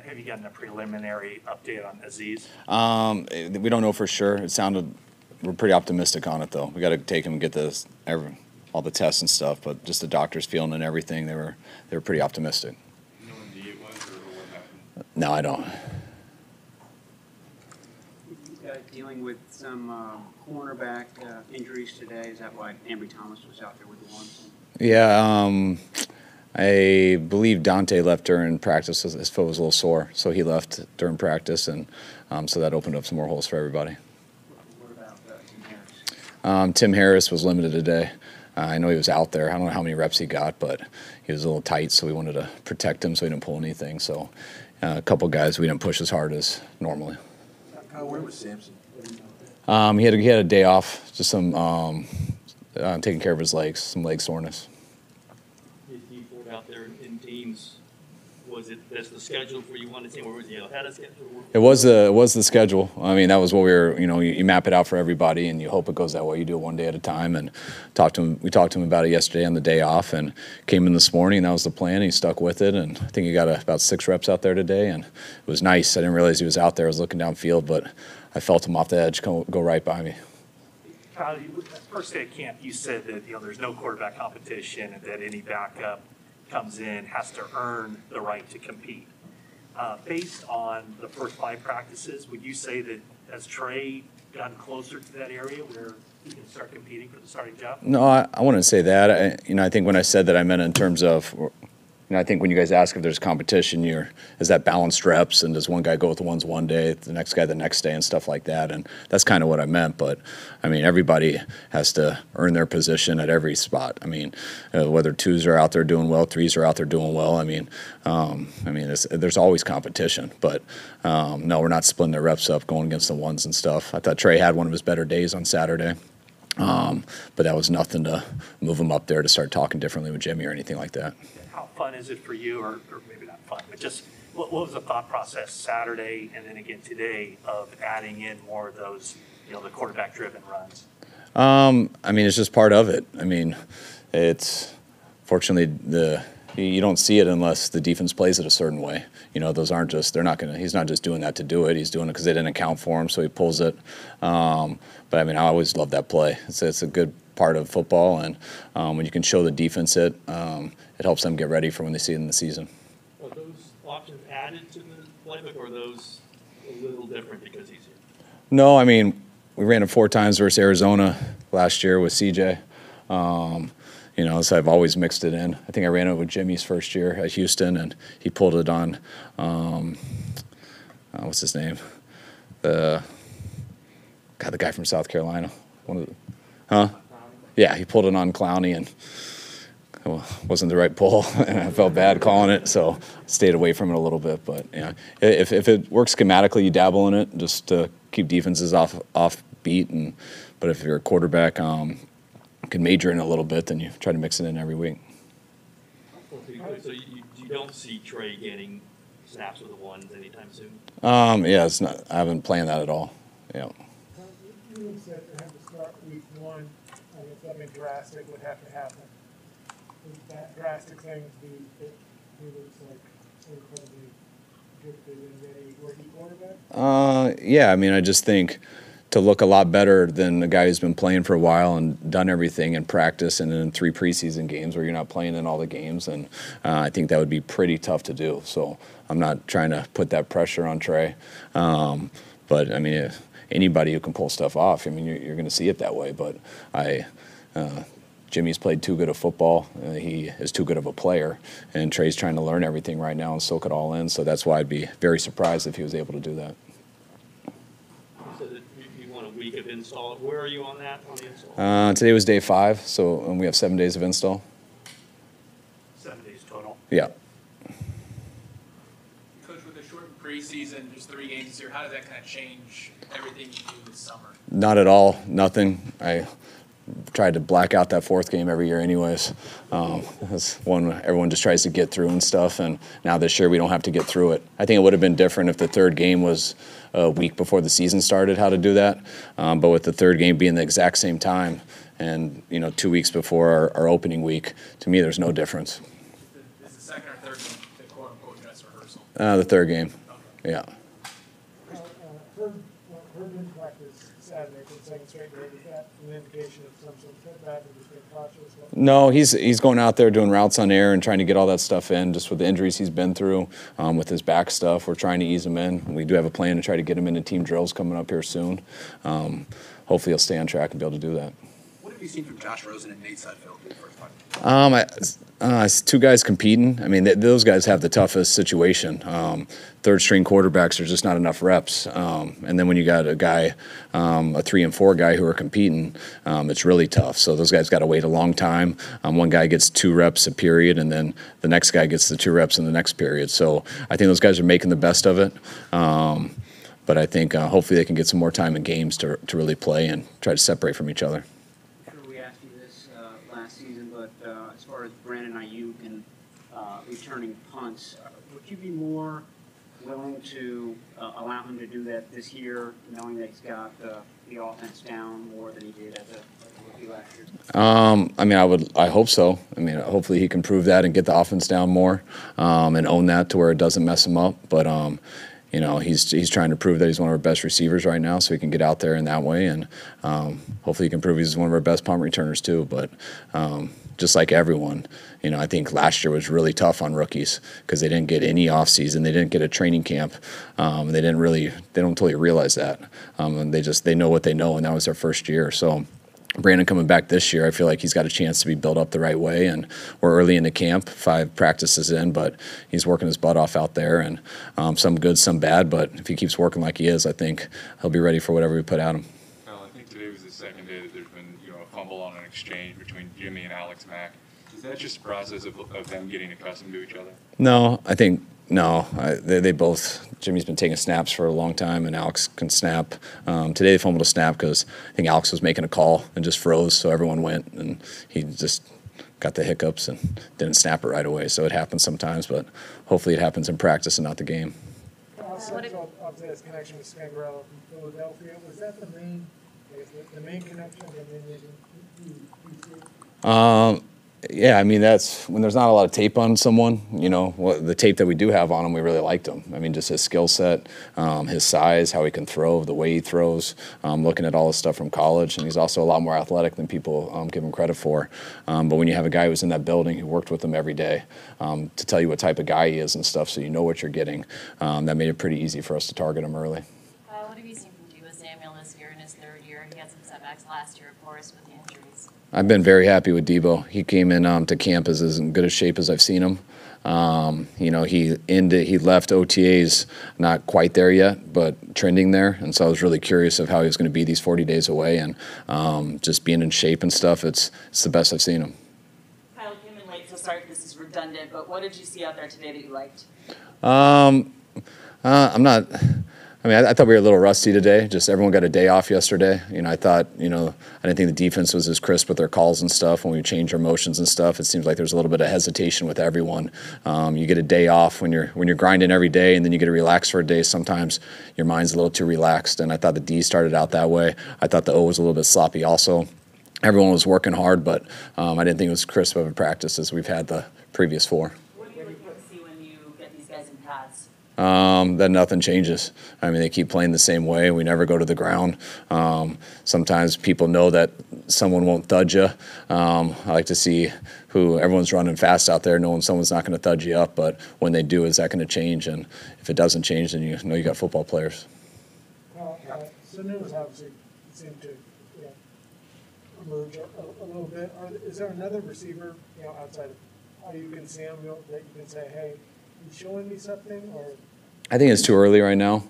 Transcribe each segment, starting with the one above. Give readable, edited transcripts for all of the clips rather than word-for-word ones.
Have you gotten a preliminary update on Aziz? We don't know for sure. We're pretty optimistic on it, though. We got to take him and get all the tests and stuff, but just the doctors feeling and everything, they were pretty optimistic. You know when D it was or what happened? No, I don't. Dealing with some cornerback injuries today. Is that why Ambry Thomas was out there with the ones? Yeah, I believe Dante left during practice. His foot was a little sore, so he left during practice, and so that opened up some more holes for everybody. What about Tim Harris? Tim Harris was limited today. I know he was out there. I don't know how many reps he got, but he was a little tight, so we wanted to protect him so he didn't pull anything. So a couple guys we didn't push as hard as normally. Where was Samson? He had a day off, just some taking care of his legs, some leg soreness. His D4 out there in teams, was it that's the schedule for you wanted to see, or was he ahead of schedule? It was the schedule. I mean, that was what we were. You map it out for everybody, and you hope it goes that way. You do it one day at a time. And we talked to him about it yesterday on the day off, and came in this morning. And that was the plan. He stuck with it, and I think he got about 6 reps out there today, and it was nice. I didn't realize he was out there. I was looking downfield, but I felt him off the edge go right by me. Kyle, first day at camp, you said that there's no quarterback competition and that any backup comes in has to earn the right to compete. Based on the first 5 practices, would you say that has Trey gotten closer to that area where he can start competing for the starting job? No, I wouldn't say that. I think when I said that, I meant in terms of. I think when you guys ask if there's competition, is that balanced reps, and does one guy go with the ones one day, the next guy the next day, and stuff like that, and that's kind of what I meant. But I mean, everybody has to earn their position at every spot. I mean, whether 2s are out there doing well, 3s are out there doing well. I mean, there's always competition, but no, we're not splitting their reps up going against the 1s and stuff. I thought Trey had one of his better days on Saturday. But that was nothing to move him up there to start talking differently with Jimmy or anything like that. How fun is it for you, or maybe not fun, but just what was the thought process Saturday and then again today of adding in more of those, the quarterback-driven runs? I mean, it's just part of it. I mean, it's fortunately you don't see it unless the defense plays it a certain way. Those aren't just he's not just doing that to do it. He's doing it because they didn't account for him, so he pulls it. But I mean, I always love that play. It's a good part of football, and when you can show the defense it helps them get ready for when they see it in the season. Are those options added to the playbook, or are those a little different because he's here? No, I mean, we ran it 4 times versus Arizona last year with CJ. So I've always mixed it in. I think I ran it with Jimmy's first year at Houston, and he pulled it on, what's his name? The guy from South Carolina. Yeah, he pulled it on Clowney, and it wasn't the right pull, and I felt bad calling it, so I stayed away from it a little bit. But yeah, if it works schematically, you dabble in it just to keep defenses off beat. But if you're a quarterback, can major in a little bit, then you try to mix it in every week. So you don't see Trey getting snaps with the 1s anytime soon? Yeah, it's not. I haven't planned that at all. Yeah. You said to have to start week 1, and if something drastic would have to happen. Is that drastic thing to be that he looks like incredibly gifted and ready rookie quarterback? Yeah, I mean, I just think to look a lot better than the guy who's been playing for a while and done everything in practice and in 3 preseason games where you're not playing in all the games, and I think that would be pretty tough to do. So I'm not trying to put that pressure on Trey, but I mean, if anybody who can pull stuff off, I mean, you're going to see it that way. But Jimmy's played too good of football. He is too good of a player, and Trey's trying to learn everything right now and soak it all in. So that's why I'd be very surprised if he was able to do that. Week of install. Where are you on that, on the install? Today was day 5, so we have 7 days of install. 7 days total? Yeah. Coach, with a shortened preseason, just 3 games this year, how does that kind of change everything you do this summer? Not at all. Nothing. I tried to black out that 4th game every year anyways. That's one everyone just tries to get through and stuff, and now this year we don't have to get through it. I think it would have been different if the 3rd game was a week before the season started, how to do that. But with the 3rd game being the exact same time and, 2 weeks before our opening week, to me there's no difference. Is the 2nd or 3rd game the quote-unquote dress rehearsal? The third game. Yeah. Herb didn't practice Saturday for the second straight day. Is that an indication of some sort of setback or just being cautious? No, he's going out there doing routes on air and trying to get all that stuff in. Just with the injuries he's been through, with his back stuff, we're trying to ease him in. We do have a plan to try to get him into team drills coming up here soon. Hopefully he'll stay on track and be able to do that. What have you seen from Josh Rosen and Nate Sudfeld in the first time? It's two guys competing. I mean, those guys have the toughest situation. Third-string quarterbacks are just not enough reps. And then when you got a guy, a 3 and 4 guy who are competing, it's really tough. So those guys got to wait a long time. One guy gets 2 reps a period, and then the next guy gets the 2 reps in the next period. So I think those guys are making the best of it. But I think hopefully they can get some more time in games to really play and try to separate from each other. We asked you this last season, but as far as Brandon Aiyuk and returning punts, would you be more willing to allow him to do that this year, knowing that he's got the offense down more than he did as a rookie last year? I mean, I hope so. I mean, hopefully he can prove that and get the offense down more and own that to where it doesn't mess him up. But you know, he's trying to prove that he's one of our best receivers right now, so he can get out there in that way, and hopefully he can prove he's one of our best punt returners too. But just like everyone, you know, I think last year was really tough on rookies because they didn't get any offseason, they didn't get a training camp, they don't totally realize that, and they know what they know, and that was their first year. So Brandon coming back this year, I feel like he's got a chance to be built up the right way, and we're early into camp, 5 practices in, but he's working his butt off out there, and some good, some bad, but if he keeps working like he is, I think he'll be ready for whatever we put at him. Well, I think today was the second day that there's been, a fumble on an exchange between Jimmy and Alex Mack. Is that just a process of them getting accustomed to each other? No, I think they both. Jimmy's been taking snaps for a long time, and Alex can snap. Today they fumbled a snap because I think Alex was making a call and just froze, so everyone went, and he just got the hiccups and didn't snap it right away. So it happens sometimes, but hopefully it happens in practice and not the game. Obviously, his connection with Spangarello from Philadelphia, was that the main connection? Yeah, I mean, that's when there's not a lot of tape on someone, the tape that we do have on him, we really liked him. I mean, just his skill set, his size, how he can throw, the way he throws, looking at all his stuff from college. And he's also a lot more athletic than people give him credit for. But when you have a guy who's in that building who worked with him every day to tell you what type of guy he is and stuff, so you know what you're getting, that made it pretty easy for us to target him early. What have you seen from Deebo Samuel this year in his 3rd year? He had some setbacks last year, of course, with the injuries. I've been very happy with Deebo. He came in to camp as in good a shape as I've seen him. He left OTAs not quite there yet, but trending there. And so I was really curious of how he was going to be these 40 days away, and just being in shape and stuff. It's the best I've seen him. Kyle came in late, so sorry if this is redundant, but what did you see out there today that you liked? I thought we were a little rusty today. Just everyone got a day off yesterday. I thought, I didn't think the defense was as crisp with their calls and stuff when we changed our motions and stuff. It seems like there's a little bit of hesitation with everyone. You get a day off when you're grinding every day, and then you get to relax for a day. Sometimes your mind's a little too relaxed, and I thought the D started out that way. I thought the O was a little bit sloppy also. Everyone was working hard, but I didn't think it was crisp of a practice as we've had the previous 4. What are you looking to see when you get these guys in pads? That nothing changes. I mean, they keep playing the same way. We never go to the ground. Sometimes people know that someone won't thud you. I like to see who everyone's running fast out there, knowing someone's not going to thud you up. But when they do, is that going to change? And if it doesn't change, then you know you got football players. Well, Sanu was obviously seemed to emerge a little bit. Is there another receiver, outside of Aiyuk and Samuel that you can say, hey, he's showing me something? Or I think it's too early right now.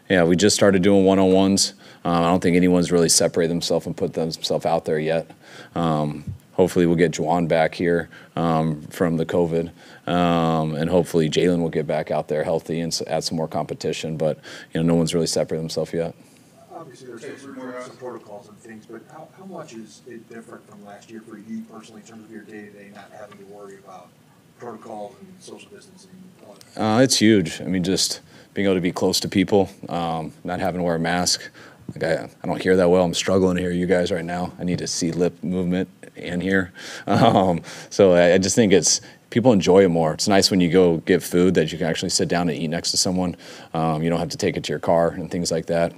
We just started doing one-on-ones. I don't think anyone's really separated themselves and put themselves out there yet. Hopefully we'll get Juwan back here from the COVID, and hopefully Jalen will get back out there healthy and add some more competition. But no one's really separated themselves yet. Obviously, there's some protocols and things, but how much is it different from last year for you personally in terms of your day-to-day, not having to worry about protocols and social distancing? It's huge. I mean, just being able to be close to people, not having to wear a mask. Like I don't hear that well. I'm struggling to hear you guys right now. I need to see lip movement and hear. So I just think it's people enjoy it more. It's nice when you go get food that you can actually sit down and eat next to someone. You don't have to take it to your car and things like that.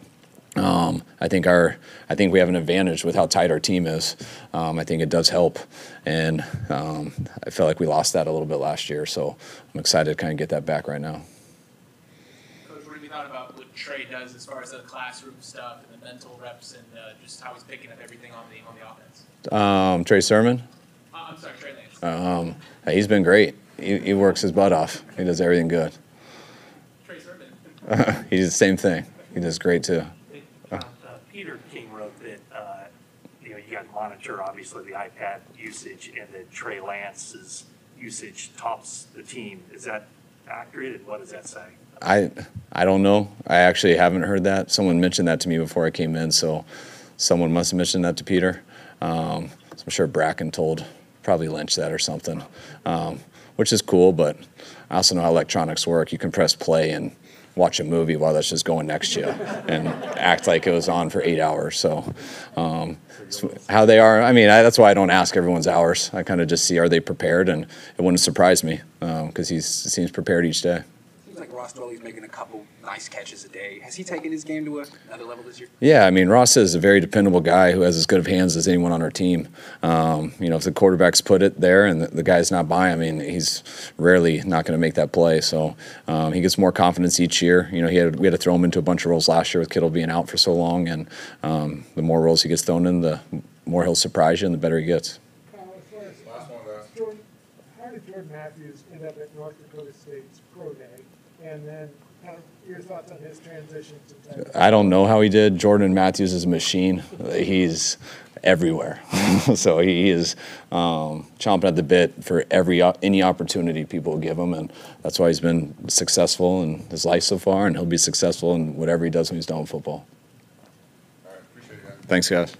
I think we have an advantage with how tight our team is. I think it does help, and I felt like we lost that a little bit last year. So I'm excited to kind of get that back right now. Coach, what have you thought about what Trey does as far as the classroom stuff and the mental reps and just how he's picking up everything on the offense? Trey Sermon. I'm sorry, Trey Lance. He's been great. He works his butt off. He does everything good. Trey Sermon. He does the same thing. He does great too. Peter King wrote that you guys monitor obviously the iPad usage, and that Trey Lance's usage tops the team. Is that accurate, and what does that say? I don't know. I actually haven't heard that. Someone mentioned that to me before I came in, so someone must have mentioned that to Peter. So I'm sure Bracken told probably Lynch that or something, which is cool. But I also know how electronics work. You can press play and watch a movie while that's just going next to you and act like it was on for 8 hours. So how they are, I mean, that's why I don't ask everyone's hours. I kind of just see, are they prepared? And it wouldn't surprise me because he seems prepared each day. Seems like Ross Dwelly's making a couple nice catches a day. Has he taken his game to another level this year? Yeah, I mean, Ross is a very dependable guy who has as good of hands as anyone on our team. If the quarterback's put it there and the guy's not by, I mean, he's rarely not going to make that play. So he gets more confidence each year. We had to throw him into a bunch of roles last year with Kittle being out for so long, and the more roles he gets thrown in, the more he'll surprise you and the better he gets. Last one, how did Jordan Matthews end up at North Dakota State's pro day? And then kind of your thoughts on his transition to Texas? I don't know how he did. Jordan Matthews is a machine. He's everywhere. So he is chomping at the bit for any opportunity people will give him, and that's why he's been successful in his life so far, and he'll be successful in whatever he does when he's done with football. All right, appreciate it, guys. Thanks, guys.